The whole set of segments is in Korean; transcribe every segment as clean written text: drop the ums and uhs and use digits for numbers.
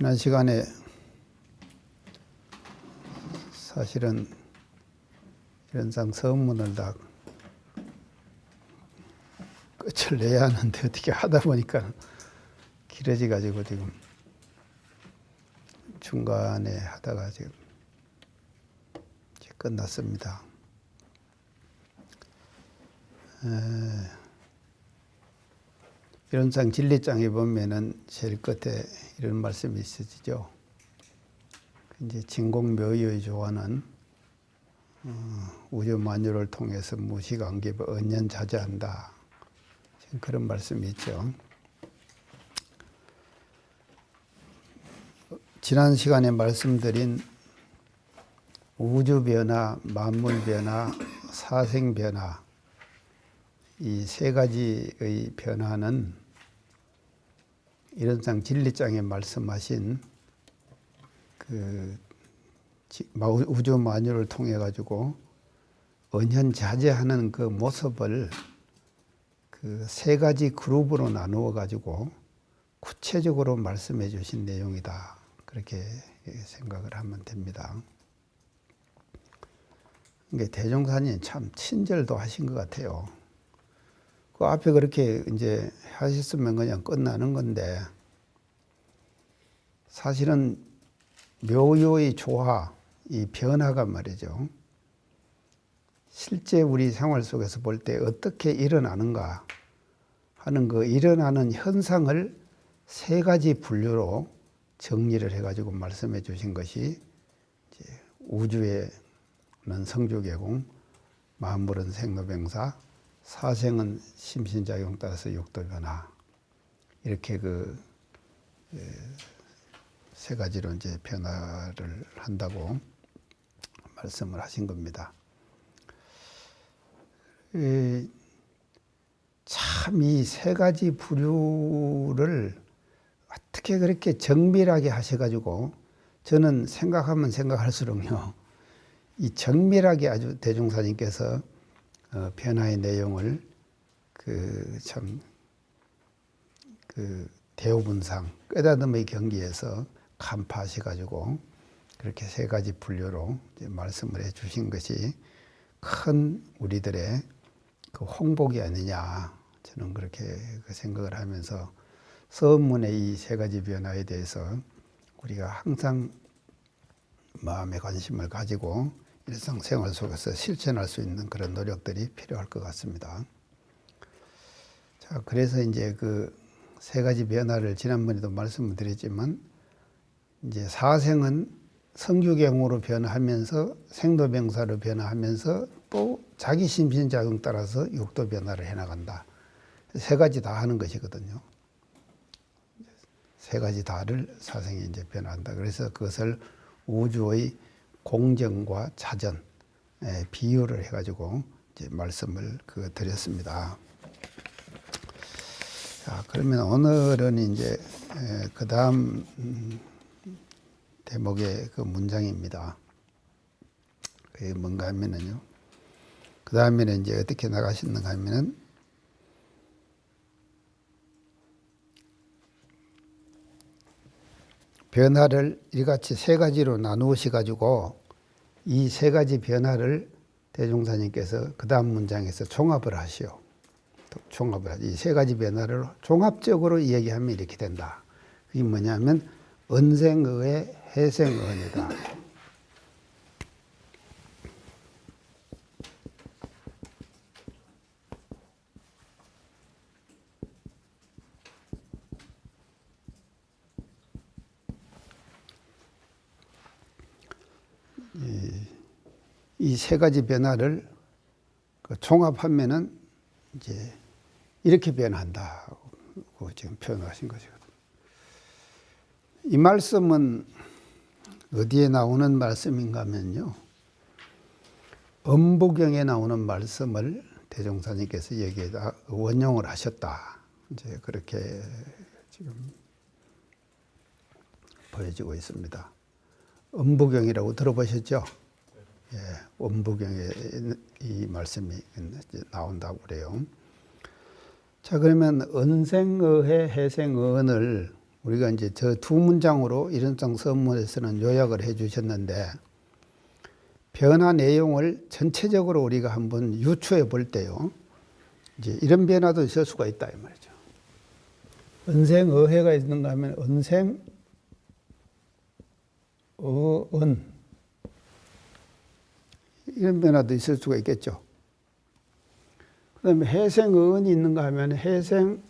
지난 시간에 사실은 이런상 서문을 다 끝을 내야 하는데 어떻게 하다 보니까 길어져 가지고 지금 중간에 하다가 지금 끝났습니다. 이런상 진리장에 보면은 제일 끝에 이런 말씀이 있어지죠. 이제 진공묘의의 조화는 우주 만유를 통해서 무시관계를 언연자제한다. 그런 말씀이 있죠. 지난 시간에 말씀드린 우주 변화, 만물 변화, 사생 변화, 이 세 가지의 변화는 이런상 진리장에 말씀하신 그 우주 만유를 통해 가지고 언현자제하는 그 모습을 그 세 가지 그룹으로 나누어 가지고 구체적으로 말씀해 주신 내용이다. 그렇게 생각을 하면 됩니다. 이게 대종사님 참 친절도 하신 것 같아요. 그 앞에 그렇게 이제 하셨으면 그냥 끝나는 건데, 사실은 묘요의 조화, 이 변화가 말이죠. 실제 우리 생활 속에서 볼 때 어떻게 일어나는가 하는 그 일어나는 현상을 세 가지 분류로 정리를 해가지고 말씀해 주신 것이 이제 우주에는 성주개공, 만물은 생로병사, 사생은 심신작용 따라서 육도변화, 이렇게 그 세 가지로 이제 변화를 한다고 말씀을 하신 겁니다. 참 이 세 가지 부류를 어떻게 그렇게 정밀하게 하셔가지고, 저는 생각하면 생각할수록요, 이 정밀하게 아주 대종사님께서 변화의 내용을 참 대우분상 꾀다듬의 경기에서 간파하셔가지고 그렇게 세 가지 분류로 이제 말씀을 해주신 것이 큰 우리들의 그 홍복이 아니냐, 저는 그렇게 생각을 하면서 서문의 이 세 가지 변화에 대해서 우리가 항상 마음의 관심을 가지고 일상생활 속에서 실천할 수 있는 그런 노력들이 필요할 것 같습니다. 자, 그래서 이제 그 세 가지 변화를 지난번에도 말씀을 드렸지만, 이제 사생은 성규경으로 변화하면서 생도병사로 변화하면서 또 자기 심신작용 따라서 육도 변화를 해나간다. 세 가지 다 하는 것이거든요. 세 가지 다를 사생이 이제 변화한다. 그래서 그것을 우주의 공정과 자전, 비유를 해가지고 이제 말씀을 드렸습니다. 자, 그러면 오늘은 이제 그 다음 대목의 그 문장입니다. 그게 뭔가 하면은요, 그 다음에는 이제 어떻게 나가시는가 하면은, 변화를 이같이 세 가지로 나누시 가지고 이 세 가지 변화를 대종사님께서 그 다음 문장에서 종합을 하시오. 이 세 가지 변화를 종합적으로 이야기하면 이렇게 된다. 그게 뭐냐면 언생의의 해생의이다. 이 세 가지 변화를 종합하면은 이제 이렇게 변한다고 지금 표현하신 것이거든요. 이 말씀은 어디에 나오는 말씀인가 하면요, 엄부경에 나오는 말씀을 대종사님께서 여기에다 원용을 하셨다. 이제 그렇게 지금 보여지고 있습니다. 엄부경이라고 들어보셨죠? 예, 엄부경에 이 말씀이 나온다고 그래요. 자, 그러면 언생의해 해생의을 우리가 이제 저 두 문장으로 일은상 서문에서는 요약을 해 주셨는데 변화 내용을 전체적으로 우리가 한번 유추해 볼 때요. 이제 이런 변화도 있을 수가 있다 이 말이죠. 은생어해가 있는가 하면 은생어은 이런 변화도 있을 수가 있겠죠. 그 다음에 해생어은이 있는가 하면 해생어해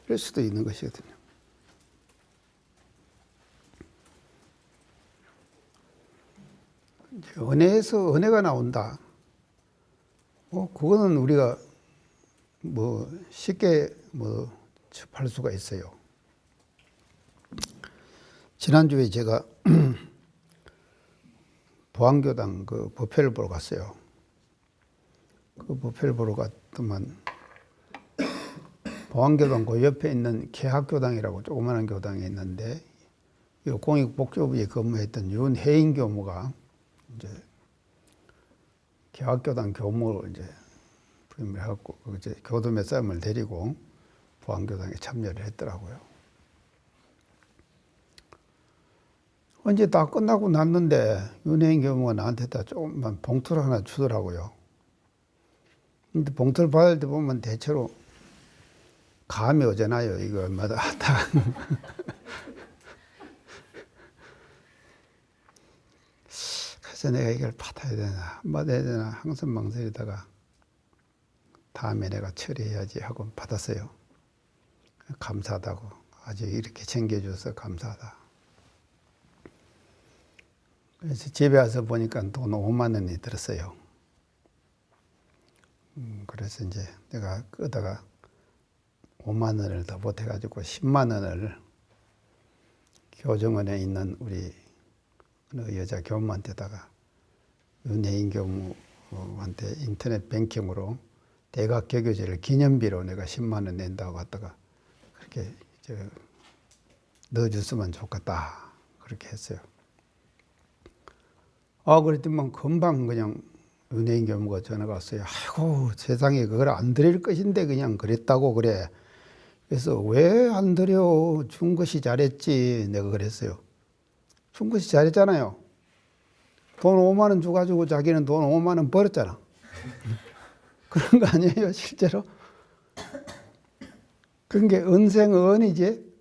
이럴 수도 있는 것이거든요. 은혜에서 은혜가 나온다. 그거는 우리가 쉽게 접할 수가 있어요. 지난주에 제가 보안교당 그 법회를 보러 갔어요. 그 법회를 보러 갔더만 보안교당 그 옆에 있는 개학교당이라고 조그마한 교당이 있는데 공익복지부에 근무했던 윤혜인 교무가 이제 개학교당 교무를 이제 부임을 해갖고 이제 교도 몇 사람을 데리고 보안교당에 참여를 했더라고요. 언제 다 끝나고 났는데 윤혜인 교무가 나한테 다 조금만 봉투를 하나 주더라고요. 근데 봉투를 받을 때 보면 대체로 감이 오잖아요. 이거 얼마다 다. 그래서 내가 이걸 받아야 되나 안 받아야 되나 항상 망설이다가 다음에 내가 처리해야지 하고 받았어요. 감사하다고. 아주 이렇게 챙겨줘서 감사하다. 그래서 집에 와서 보니까 돈 5만 원이 들었어요. 그래서 이제 내가 끄다가 5만 원을 더 보태가지고 10만 원을 교정원에 있는 우리 여자 교무한테다가 윤혜인 교무한테 인터넷 뱅킹으로 대각 개교제를 기념비로 내가 10만 원 낸다고 했다가 그렇게 넣어줬으면 좋겠다 그렇게 했어요. 그랬더니 금방 그냥 윤혜인 교무가 전화가 왔어요. 아이고 세상에 그걸 안 드릴 것인데 그냥 그랬다고 그래. 그래서 왜 안 드려? 준 것이 잘했지. 내가 그랬어요. 준 것이 잘했잖아요. 돈 5만 원 줘가지고 자기는 돈 5만 원 벌었잖아. 그런 거 아니에요 실제로? 그런 게 은생은이지.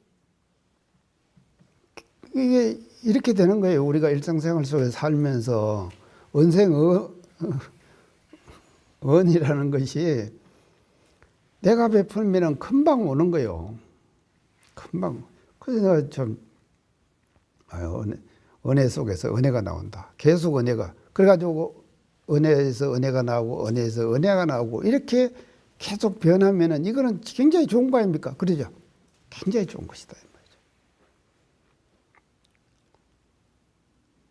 이게 이렇게 되는 거예요. 우리가 일상생활 속에 살면서 은이라는 것이 내가 베풀면 금방 오는 거예요. 금방. 그래서 내가 좀 은혜 속에서 은혜가 나온다. 계속 은혜가. 그래가지고 은혜에서 은혜가 나오고 은혜에서 은혜가 나오고 이렇게 계속 변하면은 이거는 굉장히 좋은 거 아닙니까? 그러죠? 굉장히 좋은 것이다.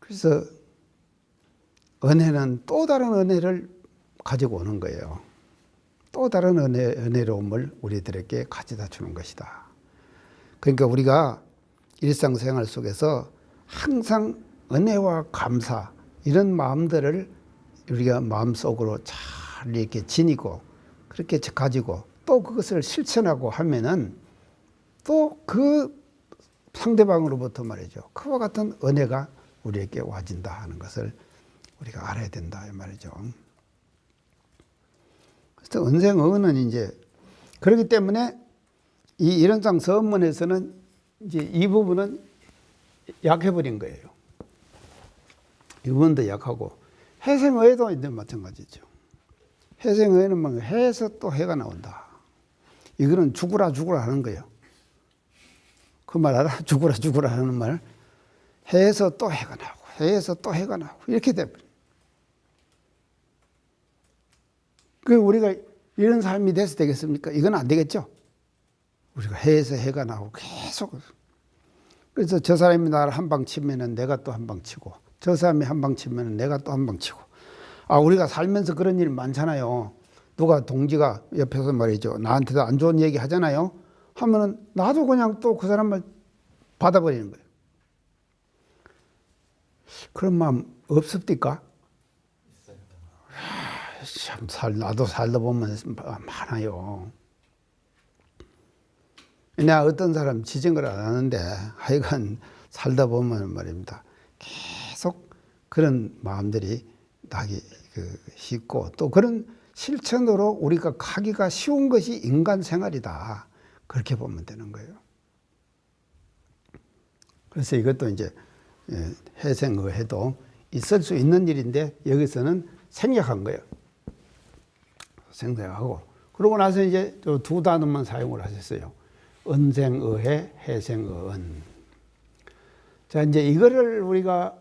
그래서 은혜는 또 다른 은혜를 가지고 오는 거예요. 또 다른 은혜로움을 우리들에게 가져다 주는 것이다. 그러니까 우리가 일상생활 속에서 항상 은혜와 감사 이런 마음들을 우리가 마음속으로 잘 이렇게 지니고 그렇게 가지고 또 그것을 실천하고 하면은 또 그 상대방으로부터 말이죠. 그와 같은 은혜가 우리에게 와진다 하는 것을 우리가 알아야 된다 이 말이죠. 그래서 은생은은 이제 그렇기 때문에 이 일원상 서문에서는 이제 이 부분은 약해버린 거예요. 이 부분도 약하고 해생어에도 이제 마찬가지죠. 해생어에는 막 해에서 또 해가 나온다. 이거는 죽으라 하는 거예요. 그 말 알아? 죽으라 하는 말. 해에서 또 해가 나오고 해에서 또 해가 나오고 이렇게 돼버려요. 그 우리가 이런 삶이 돼서 되겠습니까? 이건 안 되겠죠. 우리가 해에서 해가 나오고 계속. 그래서 저 사람이 나를 한 방 치면은 내가 또 한 방 치고 저 사람이 한 방 치면은 내가 또 한 방 치고. 우리가 살면서 그런 일 많잖아요. 누가 동지가 옆에서 말이죠. 나한테도 안 좋은 얘기 하잖아요. 하면은 나도 그냥 또 그 사람을 받아버리는 거예요. 그런 마음 없습니까? 참 나도 살다 보면 많아요. 내가 어떤 사람 지정을 안 하는데 하여간 살다 보면 말입니다. 계속 그런 마음들이 나기 쉽고 또 그런 실천으로 우리가 가기가 쉬운 것이 인간 생활이다. 그렇게 보면 되는 거예요. 그래서 이것도 이제 해생의해도 있을 수 있는 일인데 여기서는 생략한 거예요. 생략하고 그러고 나서 이제 두 단어만 사용을 하셨어요. 은생의해, 해생의은. 자, 이제 이거를 우리가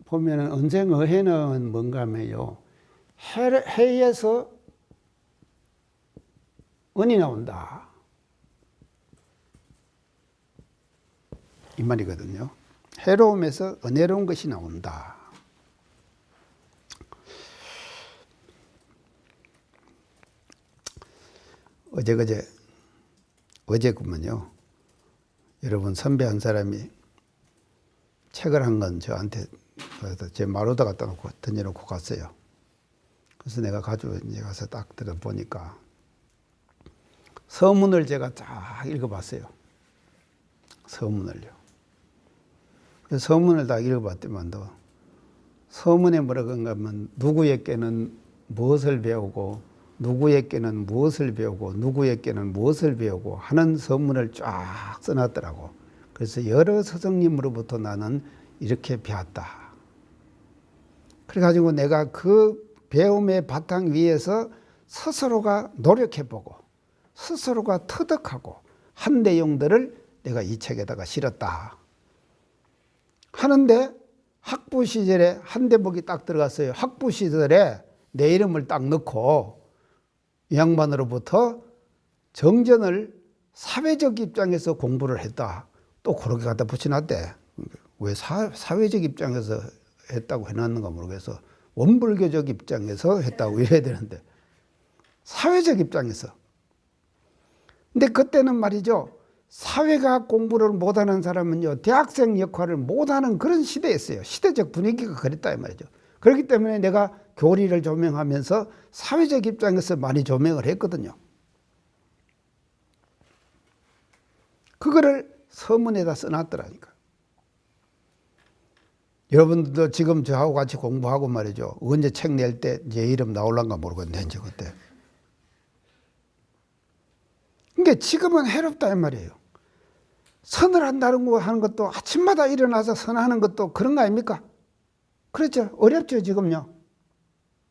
보면은 은생의해는 뭔가 하면요. 해에서 은이 나온다. 이 말이거든요. 해로움에서 은혜로운 것이 나온다. 어제구먼요. 여러분 선배 한 사람이 책을 한 건 저한테 제 마루다 갖다 놓고 던져놓고 갔어요. 그래서 내가 가지고 이제 가서 딱 들어보니까 서문을 제가 쫙 읽어봤어요. 서문을요. 그래서 서문을 딱 읽어봤더만도 서문에 뭐라고 하면 누구에게는 무엇을 배우고 누구에게는 무엇을 배우고 누구에게는 무엇을 배우고 하는 서문을 쫙 써놨더라고. 그래서 여러 스승님으로부터 나는 이렇게 배웠다. 그래가지고 내가 그 배움의 바탕 위에서 스스로가 노력해보고 스스로가 터득하고 한 내용들을 내가 이 책에다가 실었다. 하는데 학부 시절에 한 대목이 딱 들어갔어요. 학부 시절에 내 이름을 딱 넣고 이 양반으로부터 정전을 사회적 입장에서 공부를 했다. 또 그렇게 갖다 붙여놨대. 왜 사회적 입장에서 했다고 해놨는가 모르겠어. 원불교적 입장에서 했다고 이래야 되는데 사회적 입장에서. 근데 그때는 말이죠. 사회과학 공부를 못하는 사람은요. 대학생 역할을 못하는 그런 시대였어요. 시대적 분위기가 그랬다 이 말이죠. 그렇기 때문에 내가 교리를 조명하면서 사회적 입장에서 많이 조명을 했거든요. 그거를 서문에다 써놨더라니까. 여러분들도 지금 저하고 같이 공부하고 말이죠. 언제 책 낼 때 제 이름 나올란가 모르겠네, 이제 그때. 그러니까 지금은 해롭다 이 말이에요. 선을 한다는 거 하는 것도 아침마다 일어나서 선하는 것도 그런 거 아닙니까? 그렇죠. 어렵죠, 지금요.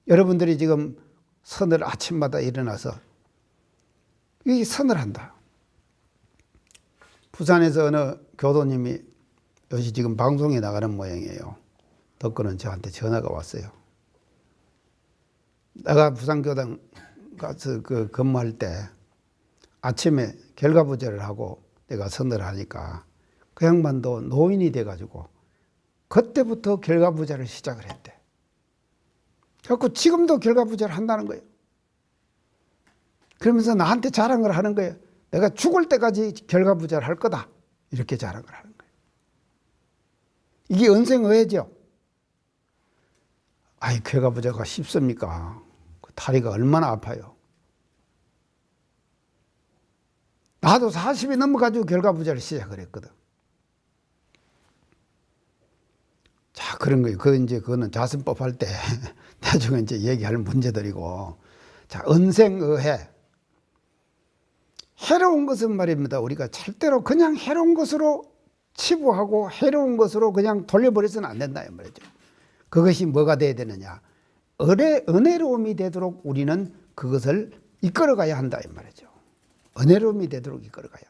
여러분들이 지금 선을 아침마다 일어나서 이 선을 한다. 부산에서 어느 교도님이 요새 지금 방송에 나가는 모양이에요. 덕분은 저한테 전화가 왔어요. 내가 부산교당 가서 근무할 때 아침에 결과부제를 하고 내가 선을 하니까 그 양반도 노인이 돼가지고 그때부터 결과부제를 시작을 했대. 그래서 지금도 결과부제를 한다는 거예요. 그러면서 나한테 자랑을 하는 거예요. 내가 죽을 때까지 결과부제를 할 거다. 이렇게 자랑을 하는 거예요. 이게 은생의해죠. 아이, 결과부제가 쉽습니까? 다리가 얼마나 아파요. 나도 40이 넘어가지고 결과부제를 시작을 했거든. 자, 그런 거예요. 그거는 자선법 할 때 나중에 이제 얘기할 문제들이고. 자, 은생의해. 해로운 것은 말입니다. 우리가 절대로 그냥 해로운 것으로 치부하고 해로운 것으로 그냥 돌려버려서는 안 된다 이 말이죠. 그것이 뭐가 돼야 되느냐. 은혜로움이 되도록 우리는 그것을 이끌어가야 한다 이 말이죠. 은혜로움이 되도록 이끌어가야.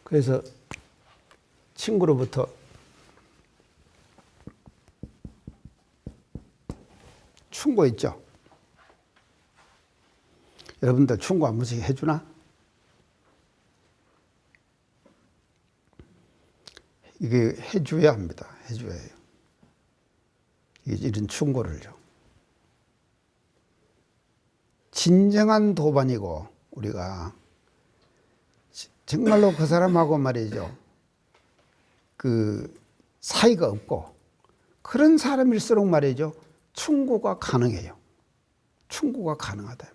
그래서 친구로부터 충고 있죠. 여러분들 충고 한 번씩 해주나? 이게 해줘야 합니다. 해줘야 해요. 이런 충고를요. 진정한 도반이고 우리가 정말로 그 사람하고 말이죠. 그 사이가 없고 그런 사람일수록 말이죠. 충고가 가능해요. 충고가 가능하다.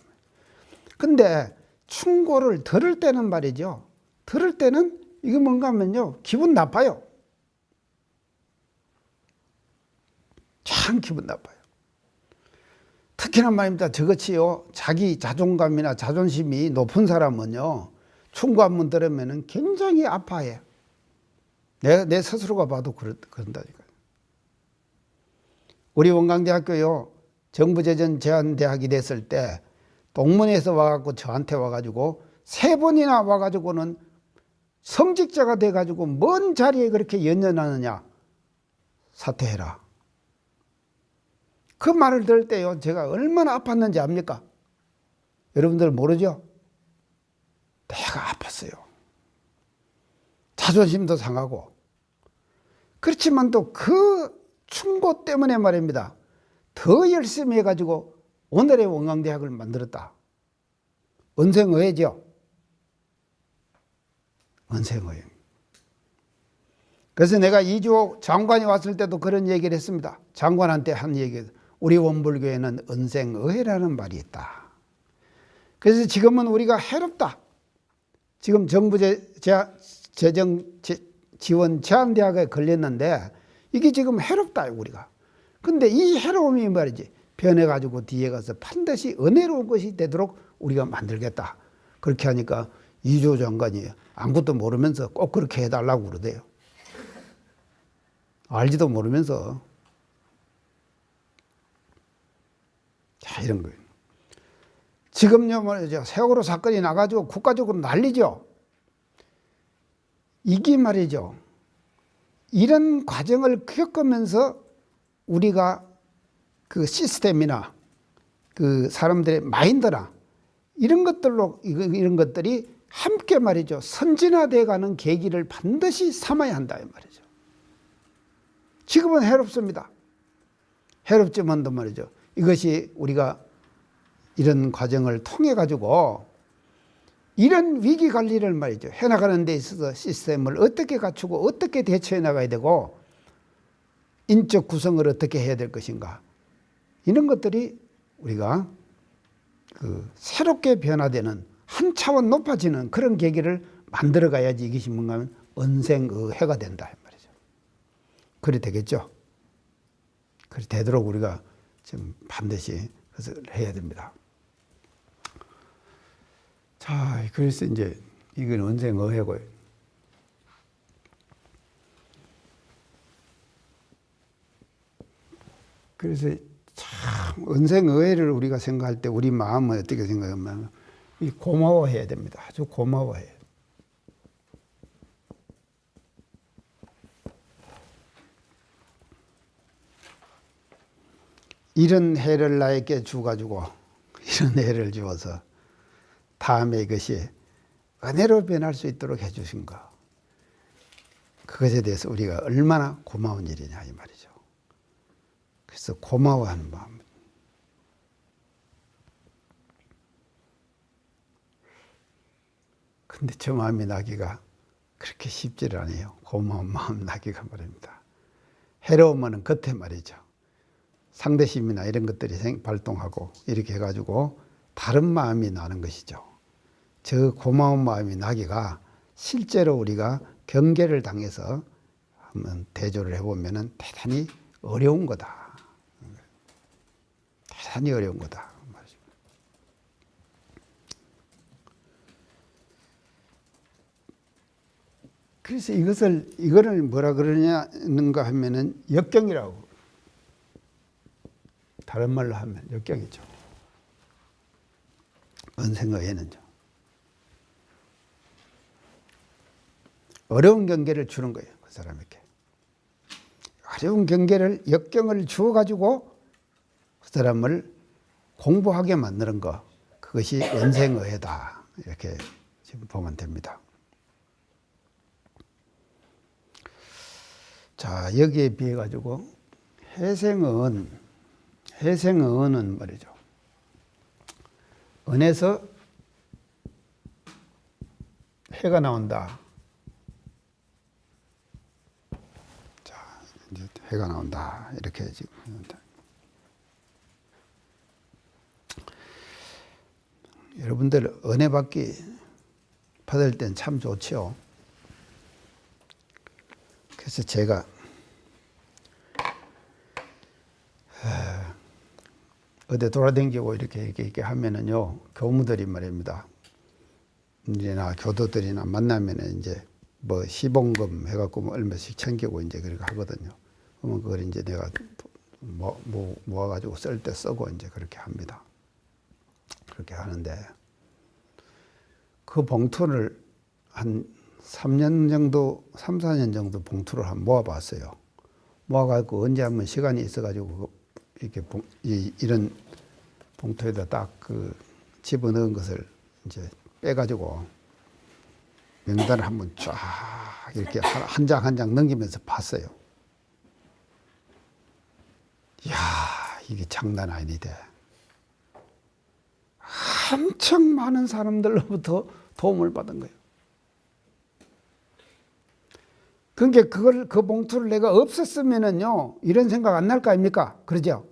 근데 충고를 들을 때는 말이죠. 들을 때는 이게 뭔가 하면요. 기분 나빠요. 참 기분 나빠요. 특히나 말입니다. 저같이요. 자기 자존감이나 자존심이 높은 사람은요. 충고 한번 들으면 굉장히 아파해요. 내 스스로가 봐도 그런다니까요. 우리 원광대학교요. 정부제전 제한대학이 됐을 때 동문회에서 와갖고 저한테 와가지고 3번이나 와가지고는 성직자가 돼가지고 뭔 자리에 그렇게 연연하느냐. 사퇴해라. 그 말을 들을 때요. 제가 얼마나 아팠는지 압니까? 여러분들 모르죠? 내가 아팠어요. 자존심도 상하고. 그렇지만 또 그 충고 때문에 말입니다. 더 열심히 해가지고 오늘의 원광대학을 만들었다. 은생의회죠. 은생의회. 그래서 내가 이주호 장관이 왔을 때도 그런 얘기를 했습니다. 장관한테 한 얘기. 우리 원불교에는 은생의회라는 말이 있다. 그래서 지금은 우리가 해롭다. 지금 정부 재정 지원 제한대학에 걸렸는데 이게 지금 해롭다 우리가. 근데 이 해로움이 말이지 변해가지고 뒤에 가서 반드시 은혜로운 것이 되도록 우리가 만들겠다. 그렇게 하니까 이주호 장관이 아무것도 모르면서 꼭 그렇게 해달라고 그러대요. 알지도 모르면서. 자, 이런 거예요. 지금요, 말이죠. 세월호 사건이 나가지고 국가적으로 난리죠. 이게 말이죠. 이런 과정을 겪으면서 우리가 그 시스템이나 그 사람들의 마인드나 이런 것들로, 이런 것들이 함께 말이죠. 선진화되어 가는 계기를 반드시 삼아야 한다. 말이죠. 지금은 해롭습니다. 해롭지만도 말이죠. 이것이 우리가 이런 과정을 통해 가지고 이런 위기 관리를 말이죠. 해나가는 데 있어서 시스템을 어떻게 갖추고 어떻게 대처해 나가야 되고 인적 구성을 어떻게 해야 될 것인가. 이런 것들이 우리가 그 새롭게 변화되는 한 차원 높아지는 그런 계기를 만들어 가야지 이것이 뭔가 하면 은생의해가 된다. 말이죠. 그리 되겠죠. 그리 되도록 우리가 지금 반드시 그것을 해야 됩니다. 자, 그래서 이제 이건 은생의해고요. 그래서 참 은생의해를 우리가 생각할 때 우리 마음은 어떻게 생각하면 고마워해야 됩니다. 아주 고마워해요. 이런 해를 나에게 주가지고 이런 해를 주어서 다음에 이것이 은혜로 변할 수 있도록 해주신 거. 그것에 대해서 우리가 얼마나 고마운 일이냐 이 말이죠. 그래서 고마워하는 마음. 근데 저 마음이 나기가 그렇게 쉽지를 않아요. 고마운 마음 나기가 말입니다. 해로우면 겉에 말이죠. 상대심이나 이런 것들이 발동하고 이렇게 해가지고 다른 마음이 나는 것이죠. 저 고마운 마음이 나기가 실제로 우리가 경계를 당해서 한번 대조를 해보면 대단히 어려운 거다. 대단히 어려운 거다. 그래서 이거를 뭐라 그러냐는가 하면은 역경이라고. 다른 말로 하면 역경이죠. 은생의해는요. 어려운 경계를 주는 거예요. 그 사람에게. 어려운 경계를, 역경을 주어가지고 그 사람을 공부하게 만드는 거. 그것이 은생의해다. 이렇게 지금 보면 됩니다. 자, 여기에 비해 가지고 해생은 말이죠. 은에서 해가 나온다. 이제 해가 나온다. 이렇게 지금. 여러분들 은혜 받을 땐 참 좋죠. 그래서 제가 어디 돌아다니고 이렇게 하면은요, 교무들이 말입니다. 이제나 교도들이나 만나면은 이제 뭐 시봉금 해갖고 뭐 얼마씩 챙기고 이제 그렇게 하거든요. 그러면 그걸 이제 내가 모아가지고 쓸 때 쓰고 이제 그렇게 합니다. 그렇게 하는데 그 봉투를 한 3년 정도, 3, 4년 정도 봉투를 한번 모아봤어요. 모아가지고 언제 한번 시간이 있어가지고 이렇게 이런 봉투에다 딱 그 집어넣은 것을 이제 빼가지고 명단을 한번 쫙 이렇게 한 장 한 장 넘기면서 봤어요. 이야, 이게 장난 아니대. 엄청 많은 사람들로부터 도움을 받은 거예요. 그러니까 그 봉투를 내가 없앴으면은요, 이런 생각 안 날 거 아닙니까? 그러죠?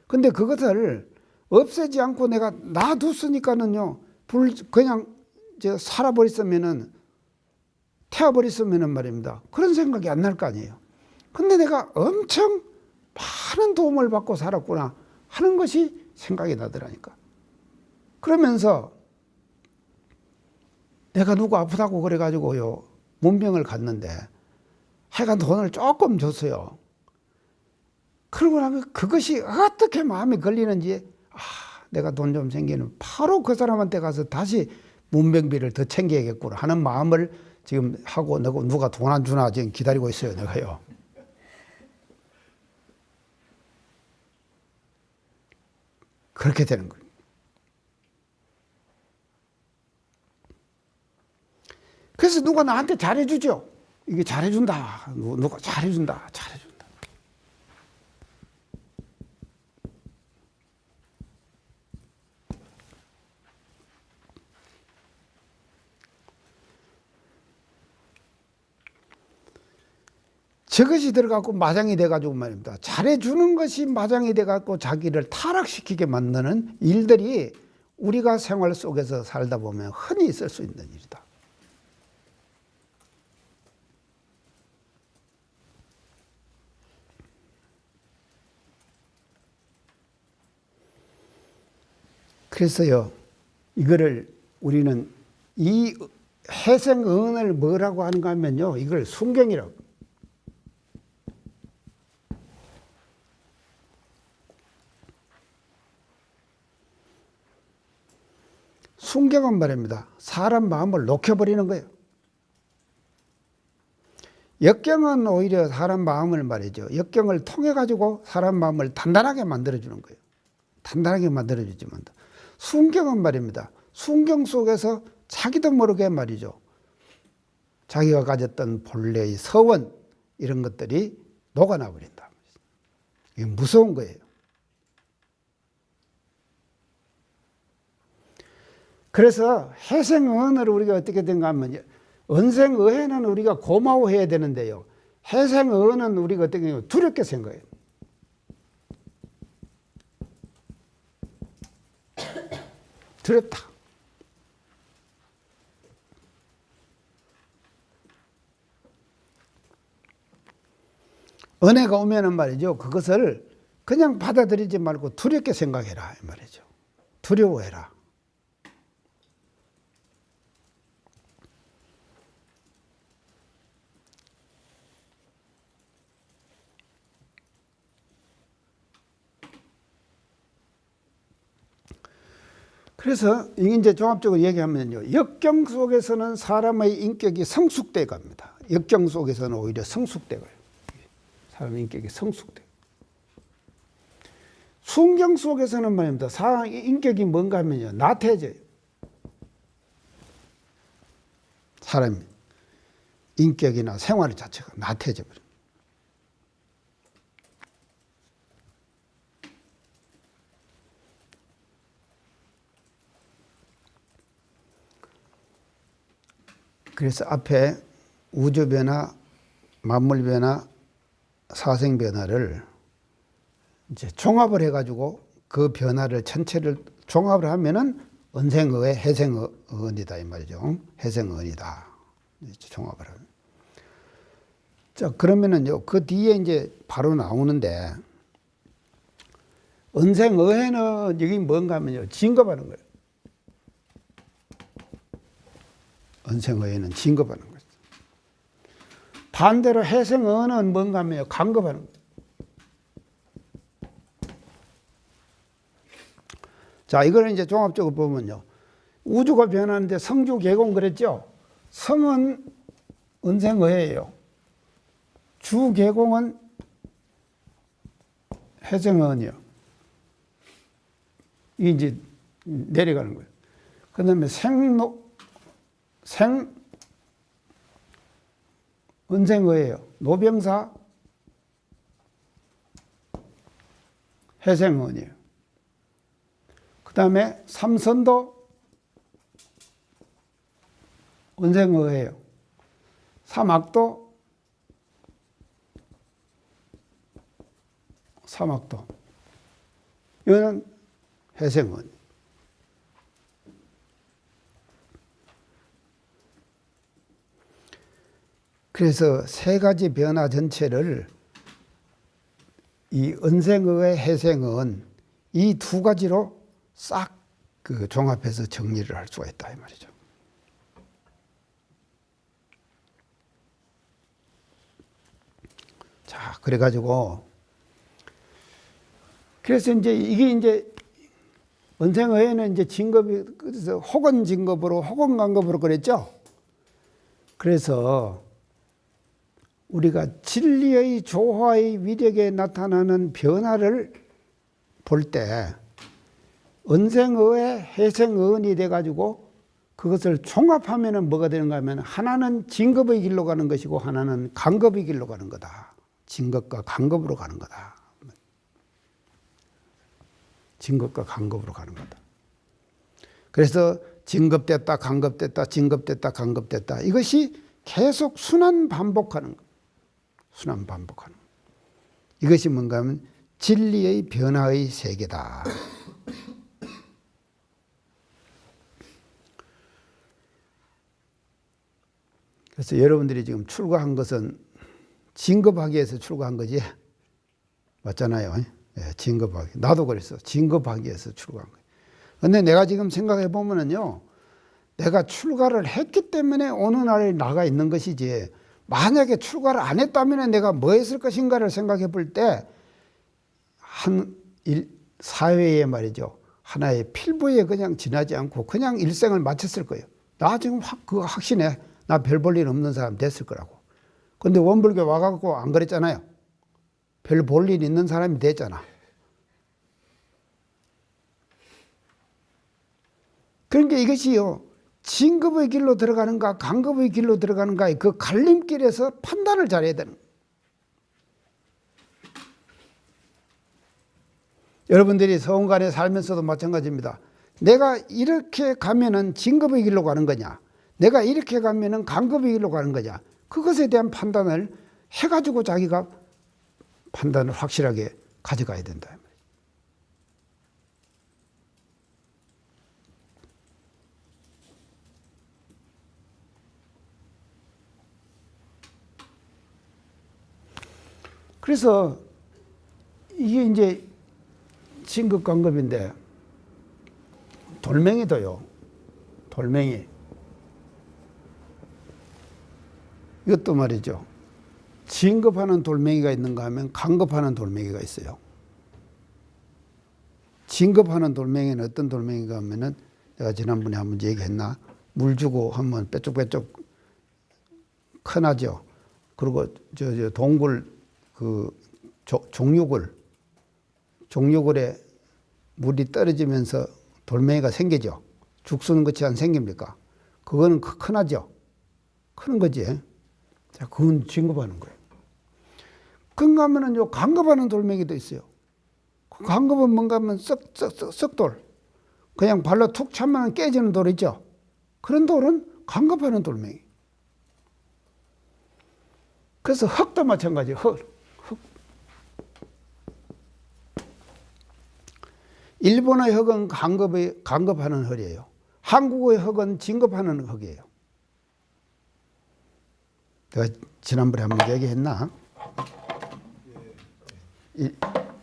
근데 그것을 없애지 않고 내가 놔뒀으니까는요, 그냥 살아버렸으면은, 태워버렸으면은 말입니다. 그런 생각이 안 날 거 아니에요. 근데 내가 엄청 많은 도움을 받고 살았구나 하는 것이 생각이 나더라니까. 그러면서 내가 누구 아프다고 그래가지고요, 문병을 갔는데, 하여간 돈을 조금 줬어요. 그러고 나면 그것이 어떻게 마음에 걸리는지, 내가 돈 좀 생기는 바로 그 사람한테 가서 다시 문병비를 더 챙겨야겠구나 하는 마음을 지금 하고, 누가 돈 안 주나 지금 기다리고 있어요, 내가요. 그렇게 되는 거예요. 그래서 누가 나한테 잘해주죠. 이게 잘해준다. 누가 잘해준다. 저것이 들어가고 마장이 돼가지고 말입니다. 잘해주는 것이 마장이 돼가지고 자기를 타락시키게 만드는 일들이 우리가 생활 속에서 살다 보면 흔히 있을 수 있는 일이다. 그래서요, 이거를 우리는 이 해생은을 뭐라고 하는가 하면요, 이걸 순경이라고. 순경은 말입니다. 사람 마음을 녹여버리는 거예요. 역경은 오히려 사람 마음을 말이죠. 역경을 통해 가지고 사람 마음을 단단하게 만들어주는 거예요. 단단하게 만들어주지만 순경은 말입니다. 순경 속에서 자기도 모르게 말이죠. 자기가 가졌던 본래의 서원 이런 것들이 녹아나 버린다. 이게 무서운 거예요. 그래서 해생언을 우리가 어떻게 된가 하면 언생의해는 우리가 고마워해야 되는데요. 해생언은 우리가 어떻게 되냐면 두렵게 생각해요. 두렵다. 은혜가 오면은 말이죠. 그것을 그냥 받아들이지 말고 두렵게 생각해라 이 말이죠. 두려워해라. 그래서 이제 종합적으로 얘기하면요. 역경 속에서는 사람의 인격이 성숙돼 갑니다. 역경 속에서는 오히려 성숙돼 가요. 사람의 인격이 성숙돼. 순경 속에서는 말입니다. 사람의 인격이 뭔가 하면요. 나태해져요. 사람이 인격이나 생활 자체가 나태해져 버려요. 그래서 앞에 우주변화, 만물변화, 사생 변화를 이제 종합을 해가지고 그 변화를 전체를 종합을 하면은 은생의의 해생의원이다 이 말이죠. 해생의원이다. 종합을 하면. 자, 그러면은요, 그 뒤에 이제 바로 나오는데, 은생의회는 여기 뭔가 하면요, 진급하는 거예요. 은생의회는 진급하는 거예요. 반대로 해생의원은 뭔가 하면요, 간급하는 거예요. 자, 이거는 이제 종합적으로 보면요, 우주가 변하는데 성주 개공 그랬죠? 성은 은생의회예요. 주 개공은 해생의원이요. 이게 이제 내려가는 거예요. 그 다음에 은생의회예요. 노병사 해생의원이에요. 그 다음에 삼선도 은생의회예요. 삼악도 이거는 해생의원. 그래서 세 가지 변화 전체를 이 은생의회, 해생의원 이 두 가지로 싹 그 종합해서 정리를 할 수가 있다 이 말이죠. 자, 그래가지고 그래서 이제 이게 이제 은생의회는 이제 진급이 그래서 혹은 진급으로 혹은 간급으로 그랬죠. 그래서 우리가 진리의 조화의 위력에 나타나는 변화를 볼 때 은생의회, 해생의원이 돼가지고 그것을 종합하면은 뭐가 되는가 하면 하나는 진급의 길로 가는 것이고 하나는 간급의 길로 가는 거다. 진급과 간급으로 가는 거다. 진급과 간급으로 가는 거다. 그래서 진급됐다, 간급됐다, 진급됐다, 간급됐다. 이것이 계속 순환 반복하는 거. 순환 반복하는 거. 이것이 뭔가 하면 진리의 변화의 세계다. 그래서 여러분들이 지금 출가한 것은 진급하기 위해서 출가한 거지. 맞잖아요. 예, 진급하기. 나도 그랬어. 진급하기 위해서 출가한 거예요. 근데 내가 지금 생각해 보면은요, 내가 출가를 했기 때문에 어느 날에 나가 있는 것이지, 만약에 출가를 안 했다면 내가 뭐 했을 것인가를 생각해 볼 때, 사회에 말이죠. 하나의 필부에 그냥 지나지 않고 그냥 일생을 마쳤을 거예요. 나 지금 그거 확신해. 나 별 볼 일 없는 사람 됐을 거라고. 근데 원불교 와갖고 안 그랬잖아요. 별 볼 일 있는 사람이 됐잖아. 그러니까 이것이요, 진급의 길로 들어가는가 간급의 길로 들어가는가의 그 갈림길에서 판단을 잘해야 되는 거예요. 여러분들이 서운간에 살면서도 마찬가지입니다. 내가 이렇게 가면은 진급의 길로 가는 거냐, 내가 이렇게 가면은 간급의 길로 가는 거냐, 그것에 대한 판단을 해가지고 자기가 판단을 확실하게 가져가야 된다. 그래서 이게 이제 진급 간급인데, 돌멩이도요. 돌멩이. 이것도 말이죠. 진급하는 돌멩이가 있는가 하면 간급하는 돌멩이가 있어요. 진급하는 돌멩이는 어떤 돌멩이가 하면은 내가 지난번에 한번 얘기했나? 물 주고 하면 빼쪽빼쪽 큰하죠. 그리고 저 동굴 그 종류굴에 물이 떨어지면서 돌멩이가 생기죠. 죽수는 것이 안 생깁니까? 그거는 큰하죠. 크는 거지. 자, 그건 진급하는 거예요. 그런가 하면은 요 간급하는 돌멩이도 있어요. 그 간급은 뭔가 하면 썩돌. 그냥 발로 툭 차면 깨지는 돌 있죠. 그런 돌은 간급하는 돌멩이. 그래서 흙도 마찬가지예요. 흙. 일본의 흙은 강급하는 흙이에요. 한국의 흙은 진급하는 흙이에요. 내가 지난번에 한번 얘기했나?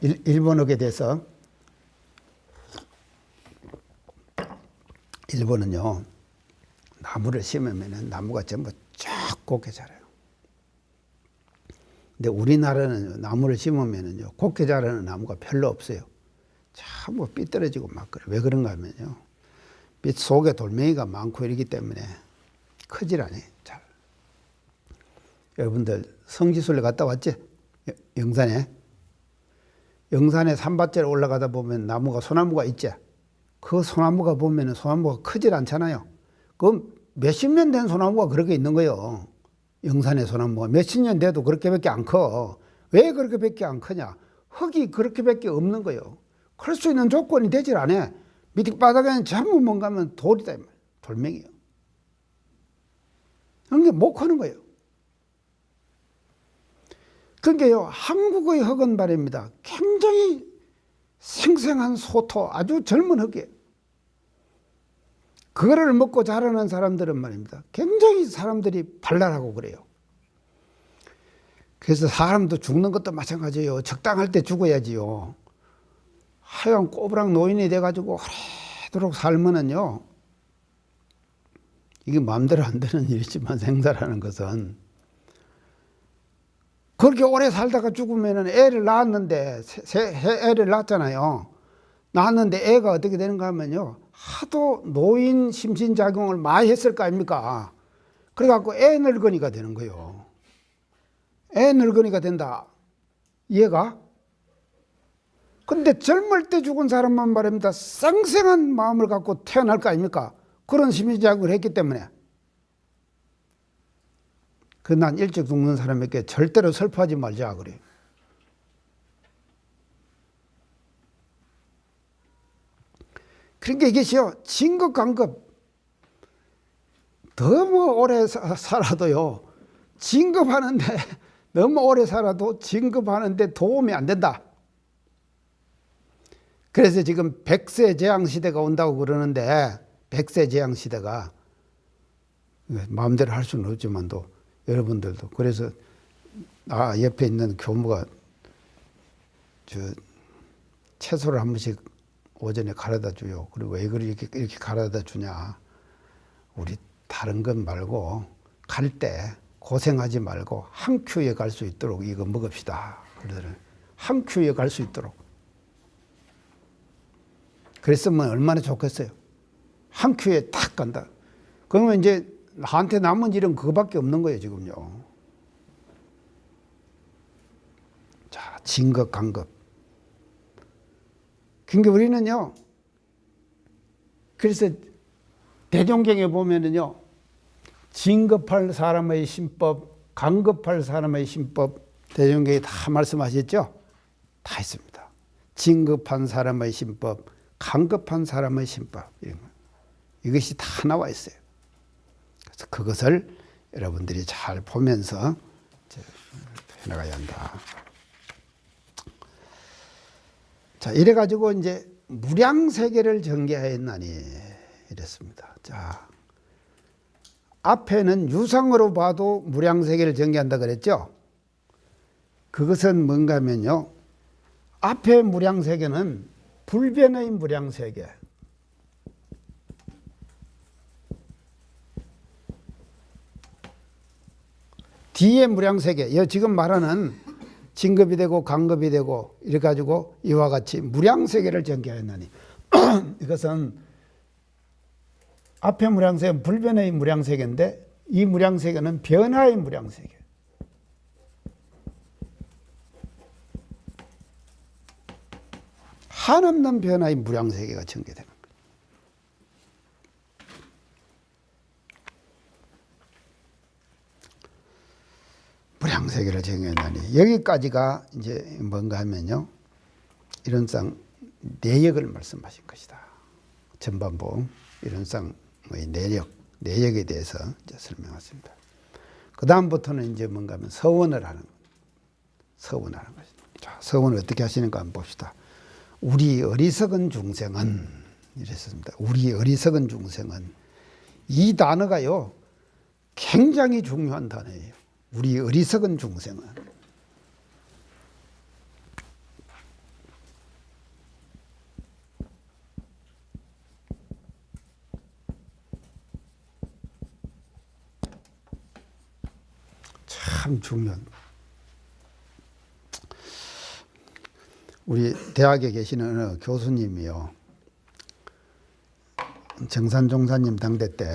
일본 흙에 대해서. 일본은요, 나무를 심으면 나무가 전부 쫙 곱게 자라요. 근데 우리나라는 나무를 심으면요, 곱게 자라는 나무가 별로 없어요. 전부 삐뚤어지고 막 그래. 왜 그런가 하면요, 빛 속에 돌멩이가 많고 이러기 때문에 크질 않아요, 잘. 여러분들 성지순례 갔다 왔지? 영산에? 영산에 산밭에 올라가다 보면 나무가 소나무가 있지? 그 소나무가 보면은 소나무가 크질 않잖아요. 그럼 몇십 년 된 소나무가 그렇게 있는 거예요. 영산의 소나무가 몇십 년 돼도 그렇게밖에 안 커. 왜 그렇게밖에 안 크냐? 흙이 그렇게밖에 없는 거예요. 클 수 있는 조건이 되질 않아. 밑에 바닥에는 전부 뭔가 하면 돌이다, 돌멩이요. 그러니까 못 크는 거예요. 그러니까요, 한국의 흙은 말입니다, 굉장히 생생한 소토, 아주 젊은 흙이에요. 그거를 먹고 자라는 사람들은 말입니다, 굉장히 사람들이 발랄하고 그래요. 그래서 사람도 죽는 것도 마찬가지예요. 적당할 때 죽어야지요. 하여간 꼬부랑 노인이 돼가지고 오래도록 살면은요, 이게 마음대로 안 되는 일이지만 생사라는 것은, 그렇게 오래 살다가 죽으면은 애를 낳았는데, 애를 낳았잖아요. 낳았는데 애가 어떻게 되는가 하면요, 하도 노인 심신작용을 많이 했을 거 아닙니까? 그래갖고 애 늙은이가 되는 거예요. 애 늙은이가 된다. 이해가? 근데 젊을 때 죽은 사람만 말입니다, 쌩쌩한 마음을 갖고 태어날 거 아닙니까? 그런 심신작용을 했기 때문에. 난 일찍 죽는 사람에게 절대로 슬퍼하지 말자 그래요. 그러니까 이것이요, 진급 간급, 너무 오래 살아도요, 진급하는데 너무 오래 살아도 진급하는데 도움이 안 된다. 그래서 지금 100세 재앙 시대가 온다고 그러는데, 100세 재앙 시대가 마음대로 할 수는 없지만도 여러분들도, 그래서 옆에 있는 교무가 채소를 한 번씩 오전에 갈아다 줘요. 그리고 왜 이렇게 갈아다 주냐? 우리 다른 것 말고 갈 때 고생하지 말고 한 큐에 갈 수 있도록 이거 먹읍시다. 그러더라고요. 한 큐에 갈 수 있도록. 그랬으면 얼마나 좋겠어요. 한 큐에 딱 간다. 그러면 이제 나한테 남은 일은 그거밖에 없는 거예요, 지금요. 자, 진급, 간급. 그러니까 우리는요, 그래서 대종경에 보면은요, 진급할 사람의 신법, 간급할 사람의 신법, 대종경에 다 말씀하셨죠? 다 있습니다. 진급한 사람의 신법, 간급한 사람의 신법, 이런 거. 이것이 다 나와 있어요. 그래서 그것을 여러분들이 잘 보면서 해나가야 한다. 자, 이래가지고 이제 무량세계를 전개하였나니 이랬습니다. 자, 앞에는 유상으로 봐도 무량세계를 전개한다 그랬죠? 그것은 뭔가 하면요, 앞에 무량세계는 불변의 무량세계, 뒤에 무량세계, 지금 말하는 진급이 되고 간급이 되고 이래 가지고 이와 같이 무량세계를 전개하였나니 이것은 앞에 무량세계는 불변의 무량세계인데, 이 무량세계는 변화의 무량세계. 한없는 변화의 무량세계가 전개되는 거예요. 무량세계를 정해놨니, 여기까지가 이제 뭔가 하면요, 이론상 내역을 말씀하신 것이다. 전반부 이론상의 내역에 대해서 이제 설명했습니다. 그 다음부터는 이제 뭔가 하면 서원을 하는 것입니다. 자, 서원을 어떻게 하시는가 한번 봅시다. 우리 어리석은 중생은 이랬습니다. 우리 어리석은 중생은 이 단어가요 굉장히 중요한 단어예요. 우리 어리석은 중생은 참 중요한. 우리 대학에 계시는 어느 교수님이요 정산종사님 당대 때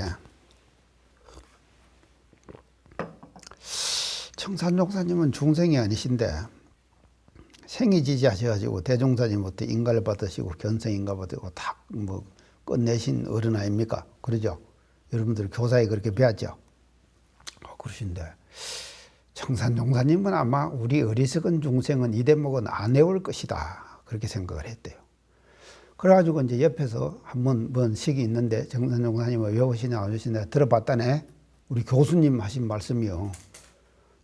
정산종사님은 중생이 아니신데 생이지지 하셔가지고 대종사님부터 인가를 받으시고 견성인가 받으시고 다 뭐 끝내신 어른 아닙니까? 그러죠? 여러분들 교사에 그렇게 배웠죠? 그러신데 정산종사님은 아마 우리 어리석은 중생은 이 대목은 안 외울 것이다 그렇게 생각을 했대요. 그래가지고 이제 옆에서 한번 시기 있는데 정산종사님은 외우시냐 안 외우시냐 들어봤다네. 우리 교수님 하신 말씀이요.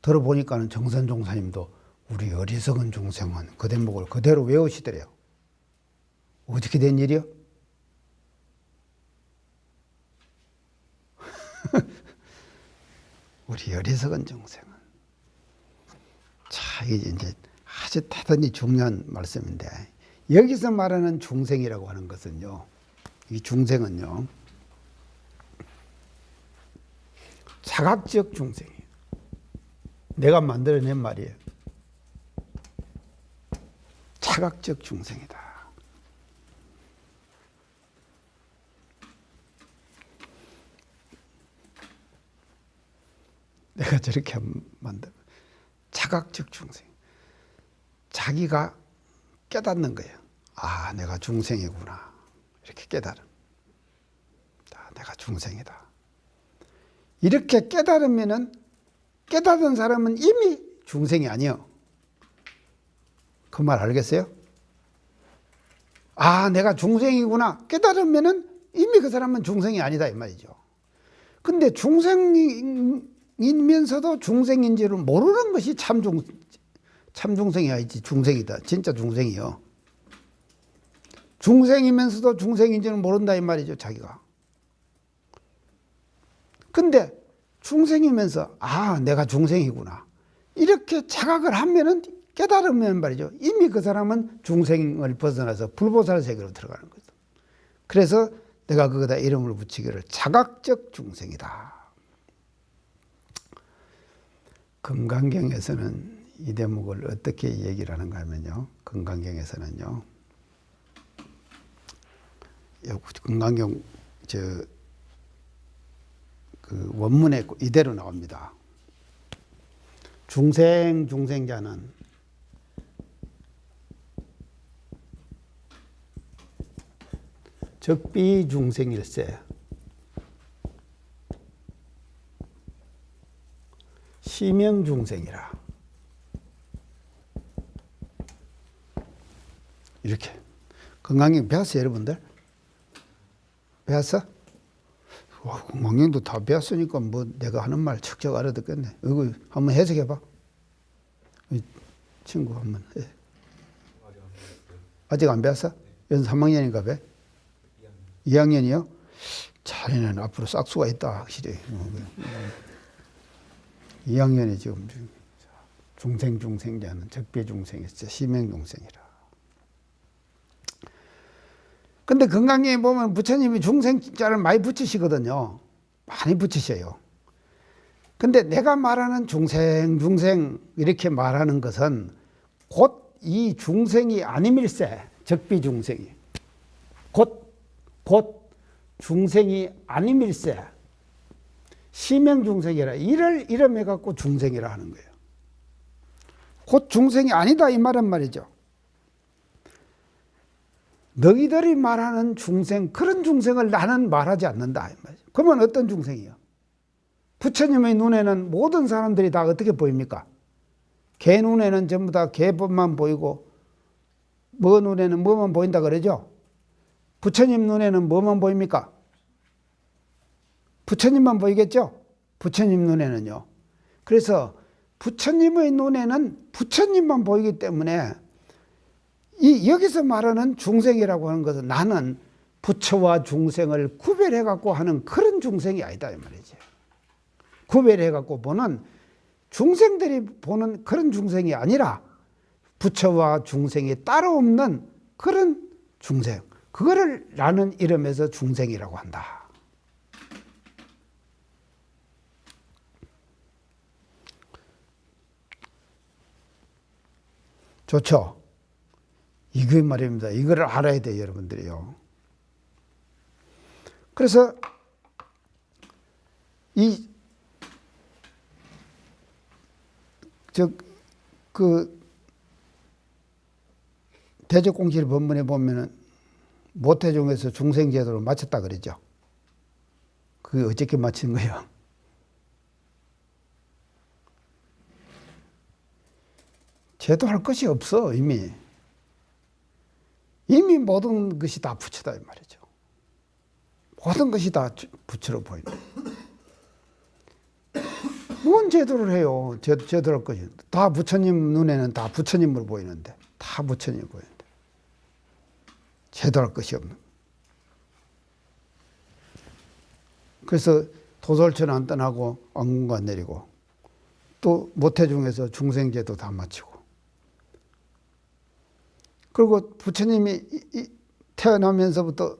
들어보니까는 정산종사님도 우리 어리석은 중생은 그 대목을 그대로 외우시더래요. 어떻게 된 일이요? 우리 어리석은 중생은. 자, 이게 이제 아주 대단히 중요한 말씀인데, 여기서 말하는 중생이라고 하는 것은요, 이 중생은요, 자각적 중생이에요. 내가 만들어낸 말이에요. 자각적 중생이다. 내가 저렇게 만들어. 자각적 중생. 자기가 깨닫는 거예요. 아, 내가 중생이구나. 이렇게 깨달음. 아, 내가 중생이다. 이렇게 깨달으면은, 깨닫은 사람은 이미 중생이 아니요. 그 말 알겠어요? 아, 내가 중생이구나. 깨달으면은 이미 그 사람은 중생이 아니다. 이 말이죠. 근데 중생이면서도 중생인지를 모르는 것이 참 중생이 아니지. 중생이다. 진짜 중생이요. 중생이면서도 중생인지는 모른다. 이 말이죠. 자기가. 근데 중생이면서 아, 내가 중생이구나. 이렇게 자각을 하면은 깨달으면 말이죠. 이미 그 사람은 중생을 벗어나서 불보살 세계로 들어가는 거죠. 그래서 내가 거기다 이름을 붙이기를 자각적 중생이다. 금강경에서는 이 대목을 어떻게 얘기를 하는가 하면요. 금강경에서는요. 금강경 그 원문에 이대로 나옵니다. 중생자는 적비중생일세 시명중생이라. 이렇게 건강경 배웠어요, 여러분들? 배웠어? 건강경도 다 배웠으니까 뭐 내가 하는 말 척척 알아듣겠네. 이거 한번 해석해봐. 친구 한번 해. 아직 안 배웠어? 연수 3학년인가 봐? 2학년이요? 자네는 앞으로 싹수가 있다, 확실히. 2학년이 지금 중생자는 적비중생이죠. 시명중생이라. 근데 건강경에 보면 부처님이 중생자를 많이 붙이시거든요. 많이 붙이셔요. 근데 내가 말하는 중생 이렇게 말하는 것은 곧 이 중생이 아님일세. 적비중생이. 곧 중생이 아님일세. 시명중생이라. 이를 이름해갖고 중생이라 하는 거예요. 곧 중생이 아니다 이 말은 말이죠. 너희들이 말하는 중생, 그런 중생을 나는 말하지 않는다. 그러면 어떤 중생이요? 부처님의 눈에는 모든 사람들이 다 어떻게 보입니까? 개 눈에는 전부 다 개법만 보이고, 뭐 눈에는 뭐만 보인다 그러죠? 부처님 눈에는 뭐만 보입니까? 부처님만 보이겠죠? 부처님 눈에는요. 그래서 부처님의 눈에는 부처님만 보이기 때문에 이 여기서 말하는 중생이라고 하는 것은 나는 부처와 중생을 구별해 갖고 하는 그런 중생이 아니다 이 말이지. 구별해 갖고 보는 중생들이 보는 그런 중생이 아니라 부처와 중생이 따로 없는 그런 중생. 그거를 나는 이름에서 중생이라고 한다. 좋죠? 이게 말입니다. 이거를 알아야 돼요, 여러분들이요. 그래서 대적공실 법문에 보면은 모태중에서 중생제도를 마쳤다 그랬죠. 그게 어떻게 마친 거예요? 제도할 것이 없어 이미 모든 것이 다 부처다 이 말이죠. 모든 것이 다 부처로 보인다. 뭔 제도를 해요? 제도할 것이 다 부처님 눈에는 다 부처님으로 보이는데 다 부처님 보이는데 제도할 것이 없는. 그래서 도솔천 안떠나고 왕궁관 내리고 또 모태중에서 중생제도 다 마치고 그리고 부처님이 태어나면서부터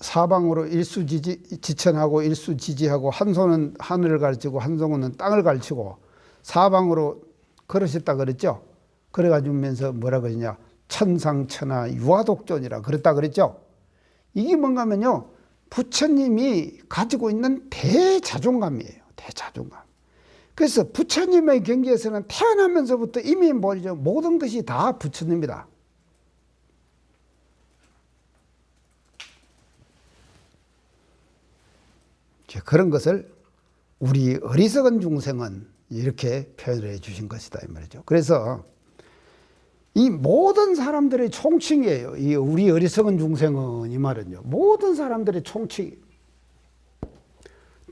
사방으로 일수지천하고 일수지지하고 한 손은 하늘을 가르치고 한 손은 땅을 가르치고 사방으로 걸으셨다 그랬죠. 그래가지고면서 뭐라 그러냐 천상천하 유화독존이라 그랬다 그랬죠. 이게 뭔가 하면요 부처님이 가지고 있는 대자존감이에요. 대자존감. 그래서 부처님의 경지에서는 태어나면서부터 이미 뭐죠 모든 것이 다 부처님이다. 그런 것을 우리 어리석은 중생은 이렇게 표현을 해 주신 것이다 이 말이죠. 그래서 이 모든 사람들의 총칭이에요. 이 우리 어리석은 중생은 이 말은요. 모든 사람들의 총칭.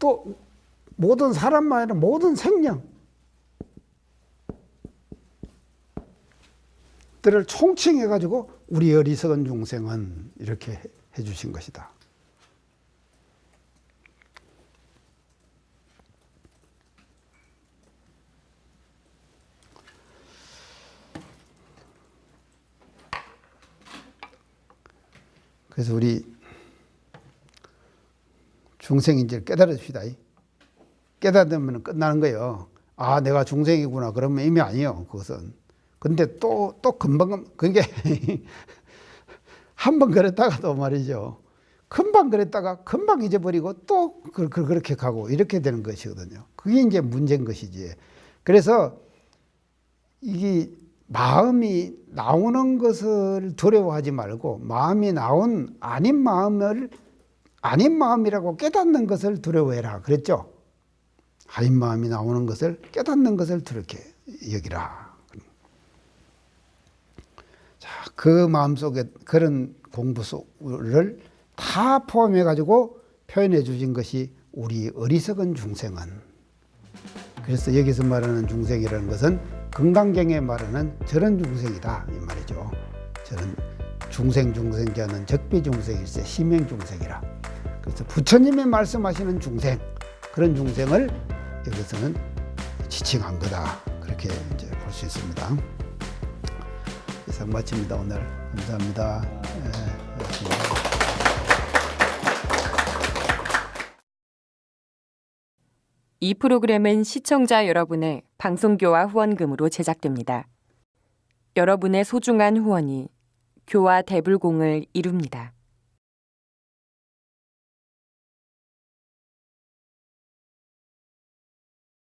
또 모든 사람만 아니라 모든 생명들을 총칭해 가지고 우리 어리석은 중생은 이렇게 해 주신 것이다. 그래서 우리 중생인지를 깨달읍시다. 깨달으면 끝나는 거예요. 아, 내가 중생이구나. 그러면 이미 아니에요. 그것은. 근데 또 금방, 그게 한 번 그랬다가도 말이죠. 금방 그랬다가 금방 잊어버리고 또 그렇게 가고 이렇게 되는 것이거든요. 그게 이제 문제인 것이지. 그래서 이게 마음이 나오는 것을 두려워하지 말고 마음이 나온 아닌 마음이라고 깨닫는 것을 두려워해라 그랬죠. 아닌 마음이 나오는 것을 깨닫는 것을 두렵게 여기라. 자, 그 마음속에 그런 공부를 다 포함해 가지고 표현해 주신 것이 우리 어리석은 중생은. 그래서 여기서 말하는 중생이라는 것은 금강경에 말하는 저런 중생이다 이 말이죠. 저런 중생자는 적비중생일세 심행중생이라. 그래서 부처님이 말씀하시는 중생, 그런 중생을 여기서는 지칭한 거다. 그렇게 이제 볼 수 있습니다. 이상 마칩니다. 오늘 감사합니다. 이 프로그램은 시청자 여러분의 방송교화 후원금으로 제작됩니다. 여러분의 소중한 후원이 교화 대불공을 이룹니다.